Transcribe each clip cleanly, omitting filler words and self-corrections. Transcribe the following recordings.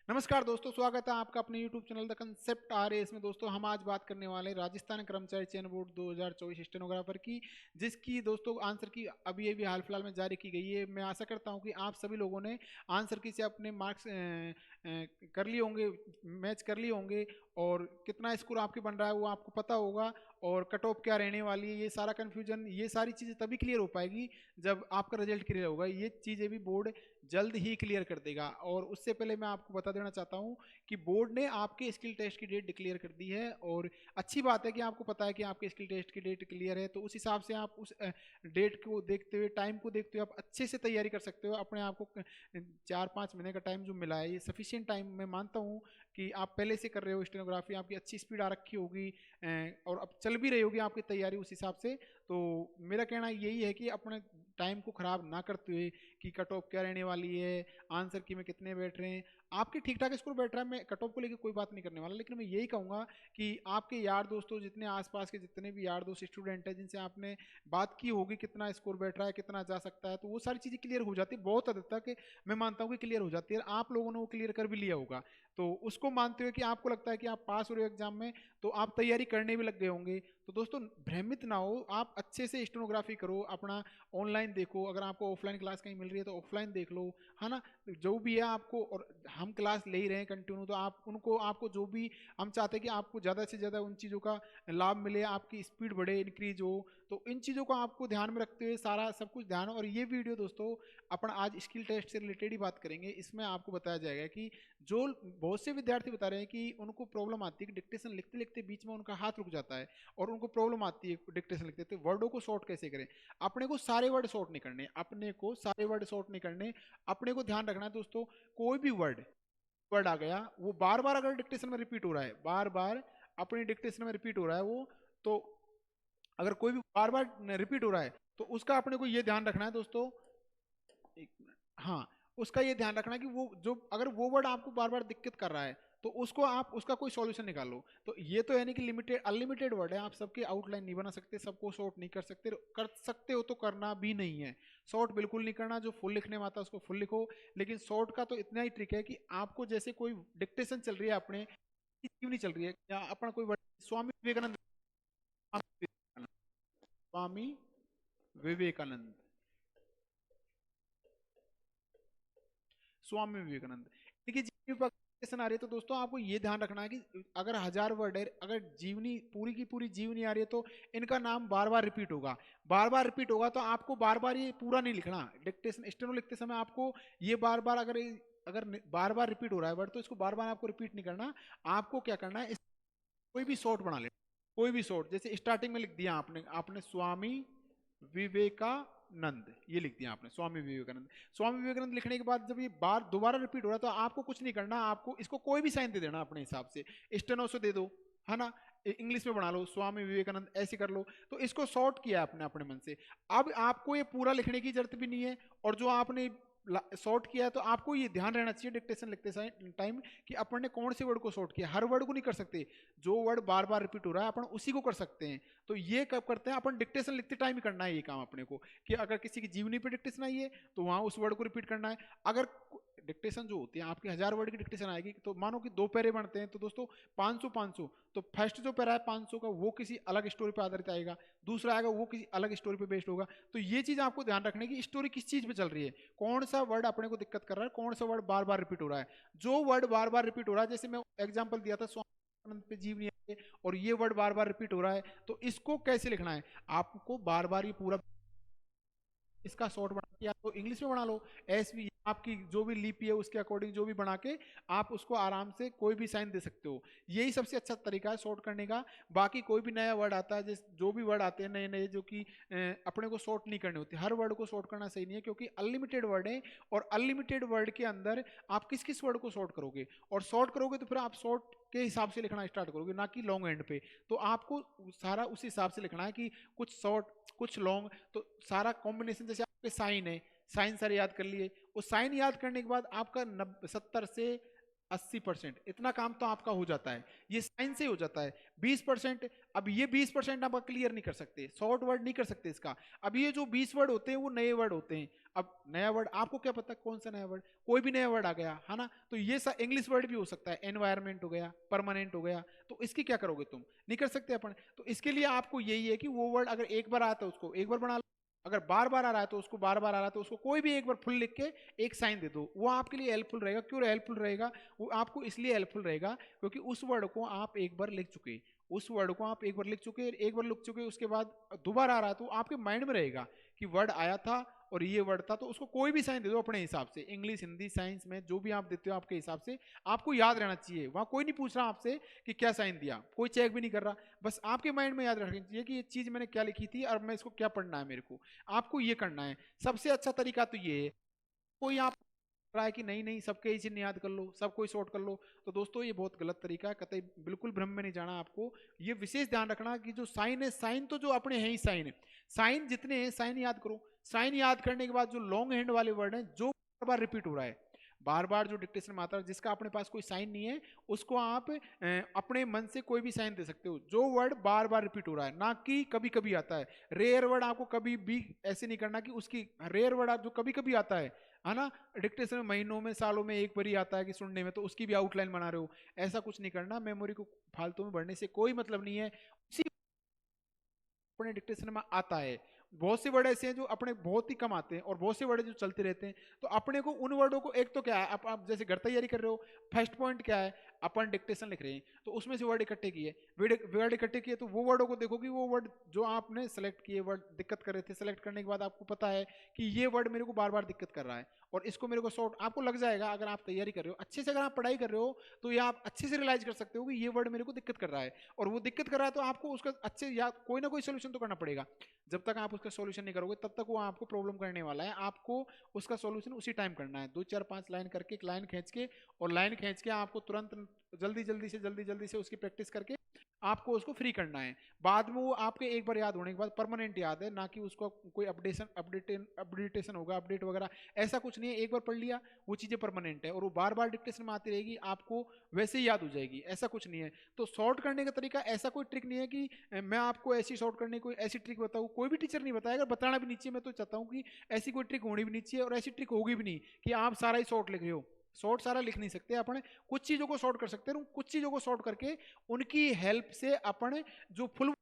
नमस्कार दोस्तों, स्वागत है आपका अपने YouTube channel the concept RAS में। दोस्तों हम आज बात करने वाले हैं राजस्थान कर्मचारी चयन बोर्ड 2024 स्टेनोग्राफर की, जिसकी दोस्तों आंसर की अभी अभी हाल फिलहाल में जारी की गई है। मैं आशा करता हूं कि आप सभी लोगों ने आंसर की से अपने मार्क्स कर लिए होंगे, मैच कर लिए होंगे, और कितना स्कोर आपके बन रहा है वो आपको पता होगा, और कट ऑफ क्या रहने वाली है। ये सारा कन्फ्यूजन, ये सारी चीज़ें तभी क्लियर हो पाएगी जब आपका रिजल्ट क्लियर होगा। ये चीज़ें भी बोर्ड जल्द ही क्लियर कर देगा। और उससे पहले मैं आपको बता देना चाहता हूं कि बोर्ड ने आपके स्किल टेस्ट की डेट डिक्लेयर कर दी है, और अच्छी बात है कि आपको पता है कि आपके स्किल टेस्ट की डेट क्लियर है। तो उस हिसाब से आप उस डेट को देखते हुए, टाइम को देखते हुए आप अच्छे से तैयारी कर सकते हो। अपने आप को 4-5 महीने का टाइम जो मिला है, ये सफिशियंट टाइम मैं मानता हूँ कि आप पहले से कर रहे हो। स्टेनोग्राफी आपकी अच्छी स्पीड आ रखी होगी, और अब चल भी रही होगी आपकी तैयारी उस हिसाब से। तो मेरा कहना यही है कि अपने टाइम को खराब ना करते हुए कि कट ऑफ क्या रहने वाली है, आंसर की में कितने बैठ रहे हैं, आपके ठीक ठाक स्कोर बैठ रहा है। मैं कट ऑफ को लेकर कोई बात नहीं करने वाला, लेकिन मैं यही कहूंगा कि आपके यार दोस्तों, जितने आसपास के जितने भी यार दोस्त स्टूडेंट हैं जिनसे आपने बात की होगी कितना स्कोर बैठ रहा है, कितना जा सकता है, तो वो सारी चीज़ें क्लियर हो जाती है बहुत हद तक। मैं मानता हूँ कि क्लियर हो जाती है। आप लोगों ने वो क्लियर कर भी लिया होगा, तो उसको मानते हुए कि आपको लगता है कि आप पास हो रहे हो एग्जाम में, तो आप तैयारी करने भी लग गए होंगे। तो दोस्तों भ्रमित ना हो, आप अच्छे से स्टेनोग्राफी करो, अपना ऑनलाइन देखो। अगर आपको ऑफलाइन क्लास कहीं मिल रही है तो ऑफलाइन देख लो, है ना। जो भी है आपको, और हम क्लास ले ही रहे हैं कंटिन्यू, तो आप उनको, आपको जो भी हम चाहते हैं कि आपको ज़्यादा से ज़्यादा उन चीज़ों का लाभ मिले, आपकी स्पीड बढ़े, इंक्रीज हो। तो इन चीज़ों को आपको ध्यान में रखते हुए सारा सब कुछ ध्यान। और ये वीडियो दोस्तों अपन आज स्किल टेस्ट से रिलेटेड ही बात करेंगे। इसमें आपको बताया जाएगा कि जो बहुत से विद्यार्थी बता रहे हैं कि उनको प्रॉब्लम आती है कि डिक्टेशन लिखते लिखते बीच में उनका हाथ रुक जाता है, और उनको प्रॉब्लम आती है डिक्टेशन लिखते, तो वर्डों को शॉर्ट कैसे करें। अपने को सारे वर्ड शॉर्ट नहीं करने, अपने को सारे वर्ड शॉर्ट नहीं करने। अपने को ध्यान रखना है दोस्तों, कोई भी वर्ड वर्ड आ गया, वो बार बार अगर डिक्टेशन में रिपीट हो रहा है, बार बार अपनी डिक्टेशन में रिपीट हो रहा है वो, तो अगर कोई भी बार बार रिपीट हो रहा है तो उसका अपने को ये ध्यान रखना है दोस्तों। एक मिनट, हाँ, उसका ये ध्यान रखना कि वो जो, अगर वो वर्ड आपको बार बार दिक्कत कर रहा है, तो उसको आप उसका कोई सॉल्यूशन निकालो। तो ये तो है नहीं कि लिमिटेड अनलिमिटेड वर्ड है, आप सबके आउटलाइन नहीं बना सकते, सबको शॉर्ट नहीं कर सकते हो, तो करना भी नहीं है। शॉर्ट बिल्कुल नहीं करना, जो फुल लिखने में आता है उसको फुल लिखो। लेकिन शॉर्ट का तो इतना ही ट्रिक है कि आपको जैसे कोई डिक्टेशन चल रही है अपने, क्यों नहीं चल रही है, या अपना कोई वर्ड, स्वामी विवेकानंद, स्वामी विवेकानंद, स्वामी विवेकानंद, देखिए जीवनी पर क्वेश्चन आ रही है, तो दोस्तों आपको ये ध्यान रखना है कि अगर 1000 वर्ड है, अगर जीवनी पूरी की पूरी जीवनी आ रही है, तो इनका नाम बार बार रिपीट होगा। बार बार रिपीट होगा तो आपको बार बार ये पूरा नहीं लिखना। डिक्टेशन स्टेनो लिखते समय आपको ये बार बार, अगर बार बार रिपीट हो रहा है वर्ड, तो इसको बार बार आपको रिपीट नहीं करना। आपको क्या करना है, कोई भी शॉर्ट बना ले, कोई भी शॉर्ट, जैसे स्टार्टिंग में लिख दिया आपने आपने स्वामी विवेकानंद, ये लिख दिया आपने स्वामी विवेकानंद। स्वामी विवेकानंद लिखने के बाद जब ये बार दोबारा रिपीट हो रहा है, तो आपको कुछ नहीं करना, आपको इसको कोई भी साइन दे देना अपने हिसाब से, स्टेनो से दे दो, है ना। इंग्लिश में बना लो, स्वामी विवेकानंद ऐसे कर लो। तो इसको शॉर्ट किया आपने अपने मन से। अब आपको ये पूरा लिखने की जरूरत भी नहीं है, और जो आपने शॉर्ट किया है, तो आपको ये ध्यान रहना चाहिए डिक्टेशन लिखते टाइम कि अपन ने कौन से वर्ड को शॉर्ट किया। हर वर्ड को नहीं कर सकते, जो वर्ड बार बार रिपीट हो रहा है अपन उसी को कर सकते हैं। तो ये कब करते हैं, अपन डिक्टेशन लिखते टाइम ही करना है ये काम अपने को, कि अगर किसी की जीवनी पे डिक्टेशन आई है तो वहां उस वर्ड को रिपीट करना है। अगर डिक्टेशन जो होती है आपकी 1000 वर्ड की डिक्टेशन आएगी, तो मानो कि 2 पैरे बनते हैं, तो दोस्तों 500-500, तो फर्स्ट जो पैरा है 500 का, वो किसी अलग स्टोरी पे आधारित आएगा, दूसरा आएगा वो किसी अलग स्टोरी पे बेस्ड होगा। तो ये चीज आपको ध्यान रखने की, स्टोरी किस चीज पे चल रही है, कौन सा वर्ड अपने को दिक्कत कर रहा है, कौन सा वर्ड बार बार रिपीट हो रहा है। जो वर्ड बार बार रिपीट हो रहा है, जैसे मैं एग्जाम्पल दिया था स्वामी पे जीवनी है, और ये वर्ड बार बार रिपीट हो रहा है, तो इसको कैसे लिखना है, आपको बार बार ये पूरा इसका शॉर्ट बना के, या तो इंग्लिश में बना लो, एस वी, आपकी जो भी लिपि है उसके अकॉर्डिंग जो भी बना के आप उसको आराम से कोई भी साइन दे सकते हो। यही सबसे अच्छा तरीका है शॉर्ट करने का। बाकी कोई भी नया वर्ड आता है, जो भी वर्ड आते हैं नए नए, जो कि अपने को शॉर्ट नहीं करने होते, हर वर्ड को शॉर्ट करना सही नहीं है, क्योंकि अनलिमिटेड वर्ड है, और अनलिमिटेड वर्ड के अंदर आप किस किस वर्ड को शॉर्ट करोगे, और शॉर्ट करोगे तो फिर आप शॉर्ट के हिसाब से लिखना स्टार्ट करोगे, ना कि लॉन्ग एंड पे। तो आपको सारा उस हिसाब से लिखना है कि कुछ शॉर्ट कुछ लॉन्ग, तो सारा कॉम्बिनेशन, जैसे साइन है, साइन सारे याद कर लिए, वो साइन याद करने के बाद आपका 70 से 80%, इतना काम तो आपका हो जाता है, ये साइन से हो जाता है। 20%, अब ये 20% आप क्लियर नहीं कर सकते, शॉर्ट वर्ड नहीं कर सकते इसका। अब ये जो 20 वर्ड होते हैं वो नए वर्ड होते हैं। अब नया वर्ड आपको क्या पता कौन सा नया वर्ड, कोई भी नया वर्ड आ गया है ना, तो ये इंग्लिश वर्ड भी हो सकता है, एनवायरमेंट हो गया, परमानेंट हो गया, तो इसकी क्या करोगे तुम, नहीं कर सकते अपन। तो इसके लिए आपको यही है कि वो वर्ड अगर एक बार आता है उसको एक बार बना लो, अगर बार बार आ रहा है तो उसको बार बार आ रहा है तो उसको कोई भी एक बार फुल लिख के एक साइन दे दो, वो आपके लिए हेल्पफुल रहेगा। क्यों हेल्पफुल रहेगा, वो आपको इसलिए हेल्पफुल रहेगा क्योंकि उस वर्ड को आप एक बार लिख चुके, उस वर्ड को आप एक बार लिख चुके, एक बार लिख चुके उसके बाद दोबारा आ रहा है तो आपके माइंड में रहेगा कि वर्ड आया था और ये वर्ड था, तो उसको कोई भी साइन दे दो अपने हिसाब से, इंग्लिश हिंदी साइंस में जो भी आप देते हो आपके हिसाब से, आपको याद रहना चाहिए। वहां कोई नहीं पूछ रहा आपसे कि क्या साइन दिया, कोई चेक भी नहीं कर रहा, बस आपके माइंड में याद रखना चाहिए कि ये चीज मैंने क्या लिखी थी और मैं इसको क्या पढ़ना है मेरे को, आपको ये करना है। सबसे अच्छा तरीका तो ये है। कोई आप रहा है कि नहीं नहीं सबके ही चिन्ह याद कर लो, सब कोई शॉर्ट कर लो, तो दोस्तों ये बहुत गलत तरीका है, कतई बिल्कुल भ्रम में नहीं जाना आपको। ये विशेष ध्यान रखना कि जो साइन है, साइन तो जो अपने हैं ही साइन है, साइन जितने हैं साइन याद करो। साइन याद करने के बाद जो लॉन्ग हैंड वाले वर्ड हैं जो बार बार रिपीट हो रहा है, बार बार जो डिक्टेशन में आता है, जिसका अपने पास कोई साइन नहीं है, उसको आप अपने मन से कोई भी साइन दे सकते हो, जो वर्ड बार बार रिपीट हो रहा है, ना कि कभी कभी आता है। रेयर वर्ड आपको कभी भी ऐसे नहीं करना कि उसकी रेयर वर्ड जो कभी कभी आता है ना, डिक्टेशन में महीनों में सालों में एक बार ही आता है कि सुनने में, तो उसकी भी आउटलाइन बना रहे हो, ऐसा कुछ नहीं करना। मेमोरी को फालतू में बढ़ने से कोई मतलब नहीं है, उसी अपने डिक्टेशन में आता है। बहुत से वर्ड ऐसे हैं जो अपने बहुत ही कम आते हैं और बहुत से वर्ड जो चलते रहते हैं, तो अपने को उन वर्डों को, एक तो क्या है, आप जैसे घर तैयारी कर रहे हो, फर्स्ट पॉइंट क्या है, अपन डिक्टेशन लिख रहे हैं तो उसमें से वर्ड इकट्ठे किए, वर्ड इकट्ठे किए, तो वो वर्डों को देखो कि वो वर्ड जो आपने सेलेक्ट किए, वर्ड दिक्कत कर रहे थे, सेलेक्ट करने के बाद आपको पता है कि ये वर्ड मेरे को बार बार दिक्कत कर रहा है और इसको मेरे को सॉर्ट आपको लग जाएगा। अगर आप तैयारी कर रहे हो अच्छे से, अगर आप पढ़ाई कर रहे हो, तो ये आप अच्छे से रियलाइज कर सकते हो कि ये वर्ड मेरे को दिक्कत कर रहा है, और वो दिक्कत कर रहा है तो आपको उसका अच्छे या कोई ना कोई सोल्यूशन तो करना पड़ेगा। जब तक आप उसका सॉल्यूशन नहीं करोगे तब तक वो आपको प्रॉब्लम करने वाला है, आपको उसका सॉल्यूशन उसी टाइम करना है। 2 4 5 लाइन करके, एक लाइन खींच के, और लाइन खींच के आपको तुरंत जल्दी से उसकी प्रैक्टिस करके आपको उसको फ्री करना है। बाद में वो आपके एक बार याद होने के बाद परमानेंट याद है, ना कि उसको कोई अपडेटेशन होगा, अपडेट वगैरह ऐसा कुछ नहीं है। एक बार पढ़ लिया वो चीज़ें परमानेंट है और वो बार बार डिक्टेशन में आती रहेगी, आपको वैसे ही याद हो जाएगी, ऐसा कुछ नहीं है। तो शॉर्ट करने का तरीका ऐसा कोई ट्रिक नहीं है कि मैं आपको ऐसी शॉर्ट करने कोई ऐसी ट्रिक बताऊँ, कोई भी टीचर नहीं बताएगा, बताना भी नहीं चाहिए। मैं तो चाहता हूँ कि ऐसी कोई ट्रिक होनी भी नहीं चाहिए और ऐसी ट्रिक होगी भी नहीं कि आप सारा ही शॉर्ट लिख रहे हो। शॉर्ट सारा लिख नहीं सकते अपन, कुछ चीज़ों को शॉर्ट कर सकते हैं, कुछ चीज़ों को शॉर्ट करके उनकी हेल्प से अपन जो फुल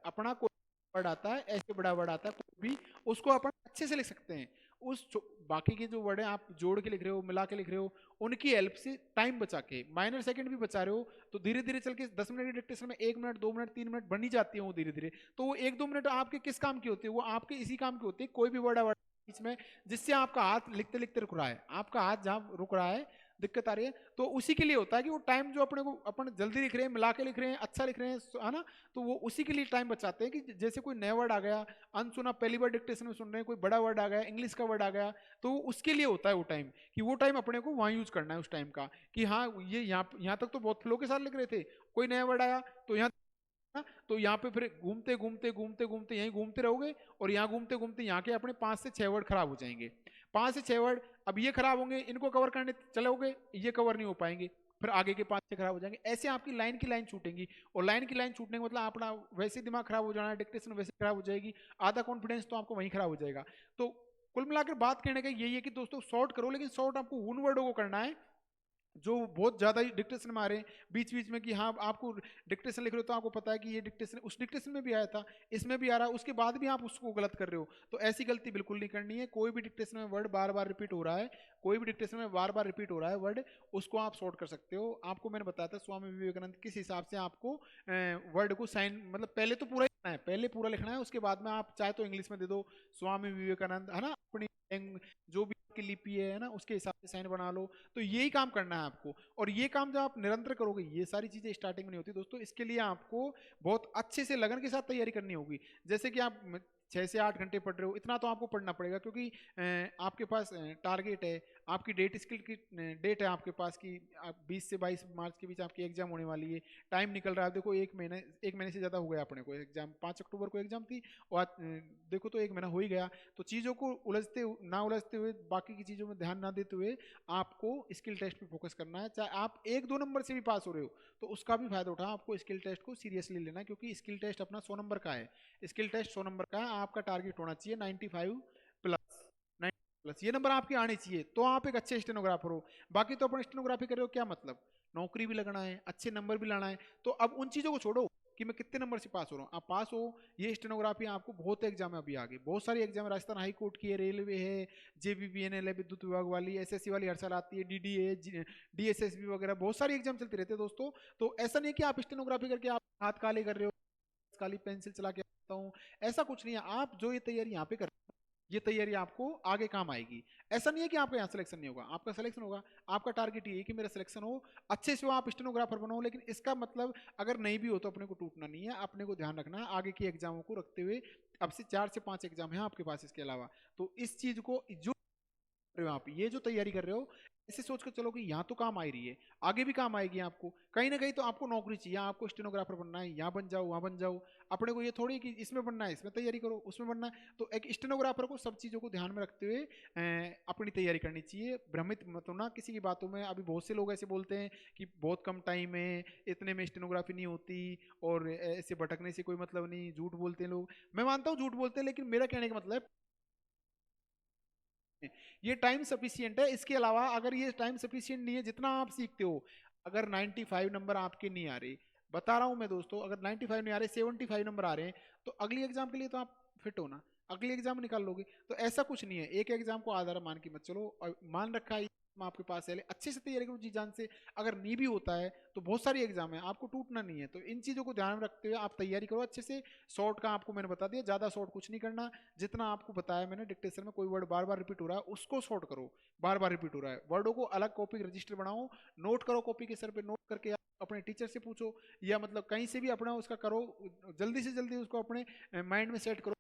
अपना कोई वर्ड आता है, ऐसे बड़ा वर्ड आता है कोई भी, उसको अपन अच्छे से लिख सकते हैं। बाकी के जो वर्ड है आप जोड़ के लिख रहे हो, मिला के लिख रहे हो, उनकी हेल्प से टाइम बचा के, माइनर सेकंड भी बचा रहे हो, तो धीरे धीरे चल के 10 मिनट की डिक्टेशन में 1 मिनट 2 मिनट 3 मिनट बन ही जाती है वो धीरे धीरे। तो वो 1 2 मिनट आपके किस काम की होती है, वो आपके इसी काम की होती है, कोई भी वर्ड है बीच में जिससे आपका हाथ लिखते लिखते रुक रहा है, आपका हाथ जहाँ रुक रहा है, दिक्कत आ रही है, तो उसी के लिए होता है कि वो टाइम जो अपने को अपन जल्दी लिख रहे हैं, मिला के लिख रहे हैं, अच्छा लिख रहे हैं, है ना, तो वो उसी के लिए टाइम बचाते हैं। कि जैसे कोई नया वर्ड आ गया, अनसुना, पहली बार डिक्टेशन में सुन रहे हैं, कोई बड़ा वर्ड आ गया, इंग्लिश का वर्ड आ गया, तो उसके लिए होता है वो टाइम, कि वो टाइम अपने को वहाँ यूज करना है उस टाइम का, कि हाँ ये यहाँ तक तो बहुत फ्लो के साथ लिख रहे थे, कोई नया वर्ड आया तो यहाँ, तो यहाँ पे फिर घूमते यहीं घूमते रहोगे, और यहाँ घूमते यहाँ के अपने 5 से 6 वर्ड खराब हो जाएंगे। 5 से 6 वर्ड अब ये खराब होंगे, इनको कवर करने चलोगे ये कवर नहीं हो पाएंगे, फिर आगे के 5 6 खराब हो जाएंगे, ऐसे आपकी लाइन की लाइन छूटेंगी, और लाइन की लाइन छूटने का मतलब अपना वैसे दिमाग खराब हो जाना, डिक्टेशन वैसे खराब हो जाएगी, आधा कॉन्फिडेंस तो आपको वहीं खराब हो जाएगा। तो कुल मिलाकर बात कहने का यही है कि दोस्तों शॉर्ट करो, लेकिन शॉर्ट आपको उन वर्डों को करना है जो बहुत ज्यादा ही डिक्टेशन में आ रहे हैं, बीच बीच में कि हाँ आपको डिक्टेशन लिख रहे हो तो आपको पता है कि ये डिक्टेशन उस डिक्टेशन में भी आया था, इसमें भी आ रहा है, उसके बाद भी आप उसको गलत कर रहे हो, तो ऐसी गलती बिल्कुल नहीं करनी है। कोई भी डिक्टेशन में वर्ड बार बार रिपीट हो रहा है, कोई भी डिक्टेशन में बार बार रिपीट हो रहा है वर्ड, उसको आप शॉर्ट कर सकते हो। आपको मैंने बताया था स्वामी विवेकानंद किस हिसाब से आपको वर्ड को साइन, मतलब पहले तो पूरा लिखना है, पहले पूरा लिखना है, उसके बाद में आप चाहे तो इंग्लिश में दे दो स्वामी विवेकानंद, है ना, अपनी जो भी की लिपि है ना उसके हिसाब से साइन बना लो। तो यही काम करना है आपको, और ये काम जब आप निरंतर करोगे, ये सारी चीजें स्टार्टिंग में नहीं होती दोस्तों, इसके लिए आपको बहुत अच्छे से लगन के साथ तैयारी करनी होगी। जैसे कि आप 6 से 8 घंटे पढ़ रहे हो, इतना तो आपको पढ़ना पड़ेगा, क्योंकि आपके पास टारगेट है, आपकी डेट स्किल की डेट है आपके पास की 20 से 22 मार्च के बीच आपकी एग्जाम होने वाली है, टाइम निकल रहा है, देखो एक महीने से ज़्यादा हो गया अपने को, एग्जाम 5 अक्टूबर को एग्जाम थी और आज देखो तो एक महीना हो ही गया। तो चीज़ों को ना उलझते हुए, बाकी की चीज़ों में ध्यान ना देते हुए आपको स्किल टेस्ट पे फोकस करना है। चाहे आप 1-2 नंबर से भी पास हो रहे हो तो उसका भी फायदा उठा, आपको स्किल टेस्ट को सीरियसली लेना है, क्योंकि स्किल टेस्ट अपना 100 नंबर का है। स्किल टेस्ट 100 नंबर का है, आपका टारगेट होना चाहिए 95 प्लस। 90 प्लस ये नंबर आपके आने चाहिए तो आप एक अच्छे स्टेनोग्राफर हो। बाकी तो अपन स्टेनोग्राफी कर रहे हो क्या मतलब, नौकरी भी लगना है, अच्छे नंबर भी लाना है। तो अब उन चीज़ों को छोड़ो कि मैं कितने नंबर से पास हो रहा हूँ, आप पास हो। ये स्टेनोग्राफी आपको बहुत एग्जाम है अभी आगे, बहुत सारी एग्जाम है, राजस्थान हाई कोर्ट की है, रेलवे है, जेबीबीएनएल है, विद्युत विभाग वाली, एसएससी वाली हर साल आती है, डीडीए, डीएसएसबी वगैरह, बहुत सारी एग्जाम चलती रहती है दोस्तों। तो ऐसा नहीं है कि आप स्टेनोग्राफी करके आप हाथ काले कर रहे हो, काली पेंसिल चला के आता हूँ, ऐसा कुछ नहीं है। आप जो ये तैयारी यहाँ पे कर, ये तैयारी आपको आगे काम आएगी। ऐसा नहीं है कि आपका यहाँ सिलेक्शन नहीं होगा, आपका सिलेक्शन होगा। आपका टारगेट ये है कि मेरा सिलेक्शन हो, अच्छे से हो, आप स्टेनोग्राफर बनो। लेकिन इसका मतलब अगर नहीं भी हो तो अपने को टूटना नहीं है, अपने को ध्यान रखना है आगे की एग्जामों को रखते हुए। अब से 4 से 5 एग्जाम है आपके पास इसके अलावा। तो इस चीज को जो रहे हो आप, ये जो तैयारी कर रहे हो, ऐसे सोच कर चलो कि यहाँ तो काम आ ही रही है, आगे भी काम आएगी आपको। कहीं ना कहीं तो आपको नौकरी चाहिए, आपको स्टेनोग्राफर बनना है, यहाँ बन जाओ वहाँ बन जाओ। अपने को ये थोड़ी कि इसमें बनना है इसमें तैयारी करो, उसमें बनना है। तो एक स्टेनोग्राफर को सब चीज़ों को ध्यान में रखते हुए अपनी तैयारी करनी चाहिए। भ्रमित मत होना किसी की बातों में। अभी बहुत से लोग ऐसे बोलते हैं कि बहुत कम टाइम है, इतने में स्टेनोग्राफी नहीं होती, और ऐसे भटकने से कोई मतलब नहीं, झूठ बोलते हैं लोग। मैं मानता हूँ झूठ बोलते हैं, लेकिन मेरा कहने का मतलब ये टाइम सफिशियंट है। इसके अलावा अगर ये टाइम सफिशियंट नहीं है, जितना आप सीखते हो, अगर 95 नंबर आपके नहीं आ रहे, बता रहा हूं मैं दोस्तों, अगर 95 नहीं आ रहे, 75 नंबर आ रहे हैं, तो अगली एग्जाम के लिए तो आप फिट हो ना, अगली एग्जाम निकाल लोगे। तो ऐसा कुछ नहीं है, एक एग्जाम को आधार मान के मत चलो। और मान रखा है आपके पास है, अच्छे से तैयारी करो जी जान से। अगर नहीं भी होता है तो बहुत सारी एग्जाम है, आपको टूटना नहीं है। तो इन चीजों को ध्यान में रखते हुए आप तैयारी करो अच्छे से। शॉर्ट का आपको मैंने बता दिया, ज्यादा शॉर्ट कुछ नहीं करना। जितना आपको बताया मैंने, डिक्टेशन में कोई वर्ड बार बार रिपीट हो रहा है उसको शॉर्ट करो, बार बार रिपीट हो रहा है वर्डों को अलग कॉपी रजिस्टर बनाओ, नोट करो, कॉपी के सर पे नोट करके आप अपने टीचर से पूछो, या मतलब कहीं से भी अपना उसका करो, जल्दी से जल्दी उसको अपने माइंड में सेट करो,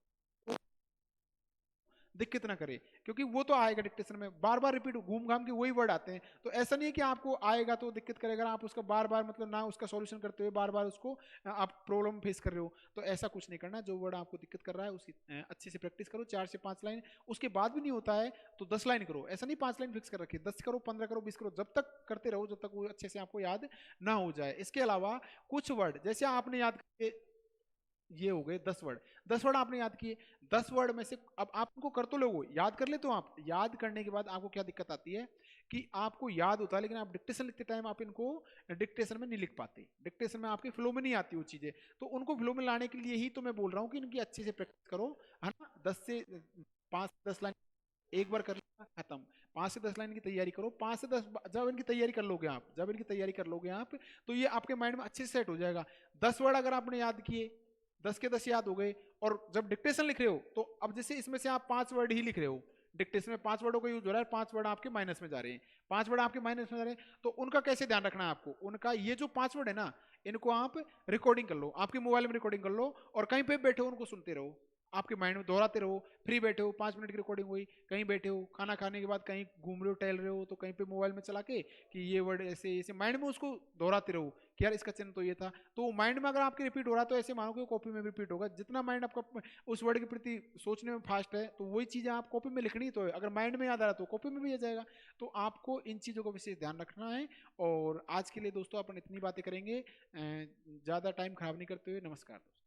दिक्कत ना करे। क्योंकि वो तो आएगा डिक्टेशन में, बार बार रिपीट घूम घाम के वही वर्ड आते हैं। तो ऐसा नहीं है कि आपको आएगा तो दिक्कत करेगा, आप उसका बार बार मतलब ना उसका सॉल्यूशन करते हुए बार बार उसको आप प्रॉब्लम फेस कर रहे हो। तो ऐसा कुछ नहीं करना, जो वर्ड आपको दिक्कत कर रहा है उसकी अच्छे से प्रैक्टिस करो, 4 से 5 लाइन। उसके बाद भी नहीं होता है तो 10 लाइन करो, ऐसा नहीं 5 लाइन फिक्स कर रखी, 10 करो, 15 करो, 20 करो, जब तक करते रहो जब तक वो अच्छे से आपको याद ना हो जाए। इसके अलावा कुछ वर्ड जैसे आपने याद किए, ये हो गए 10 वर्ड, 10 वर्ड आपने याद किए। 10 वर्ड में से अब आप उनको कर तो लोगे, याद कर ले, तो आप याद करने के बाद आपको क्या दिक्कत आती है कि आपको याद होता है लेकिन आप डिक्टेशन लिखते टाइम आप इनको डिक्टेशन में नहीं लिख पाते, डिक्टेशन में आपके फ्लो में नहीं आती वो चीजें। तो उनको फ्लो में लाने के लिए ही तो मैं बोल रहा हूँ कि इनकी अच्छे से प्रैक्टिस करो, है ना। 5 से 10 लाइन एक बार कर लिया खत्म। 5 से 10 लाइन की तैयारी करो, 5 से 10, जब इनकी तैयारी कर लोगे आप, जब इनकी तैयारी कर लोगे आप, तो ये आपके माइंड में अच्छे से सेट हो जाएगा। 10 वर्ड अगर आपने याद किए, 10 के 10 याद हो गए, और जब डिक्टेशन लिख रहे हो तो अब जैसे इसमें से आप 5 वर्ड ही लिख रहे हो, डिक्टेशन में 5 वर्डों का यूज हो रहा है, 5 वर्ड आपके माइनस में जा रहे हैं, 5 वर्ड आपके माइनस में जा रहे हैं। तो उनका कैसे ध्यान रखना है आपको, उनका ये जो 5 वर्ड है ना, इनको आप रिकॉर्डिंग कर लो, आपके मोबाइल में रिकॉर्डिंग कर लो, और कहीं पे बैठे हो उनको सुनते रहो, आपके माइंड में दोहराते रहो। फ्री बैठे हो, 5 मिनट की रिकॉर्डिंग हुई, कहीं बैठे हो खाना खाने के बाद, कहीं घूम रहे हो टहल रहे हो, तो कहीं पे मोबाइल में चला के कि ये वर्ड ऐसे ऐसे माइंड में उसको दोहराते रहो कि यार इसका चिन्ह तो ये था। तो माइंड में अगर आपके रिपीट हो रहा है तो ऐसे मानो कि कॉपी में रिपीट होगा। जितना माइंड आपका उस वर्ड के प्रति सोचने में फास्ट है, तो वही चीजें आप कॉपी में लिखनी तो है, अगर माइंड में याद आ रहा तो कॉपी में भी आ जाएगा। तो आपको इन चीजों का विशेष ध्यान रखना है। और आज के लिए दोस्तों अपन इतनी बातें करेंगे, ज्यादा टाइम खराब नहीं करते हुए, नमस्कार दोस्तों।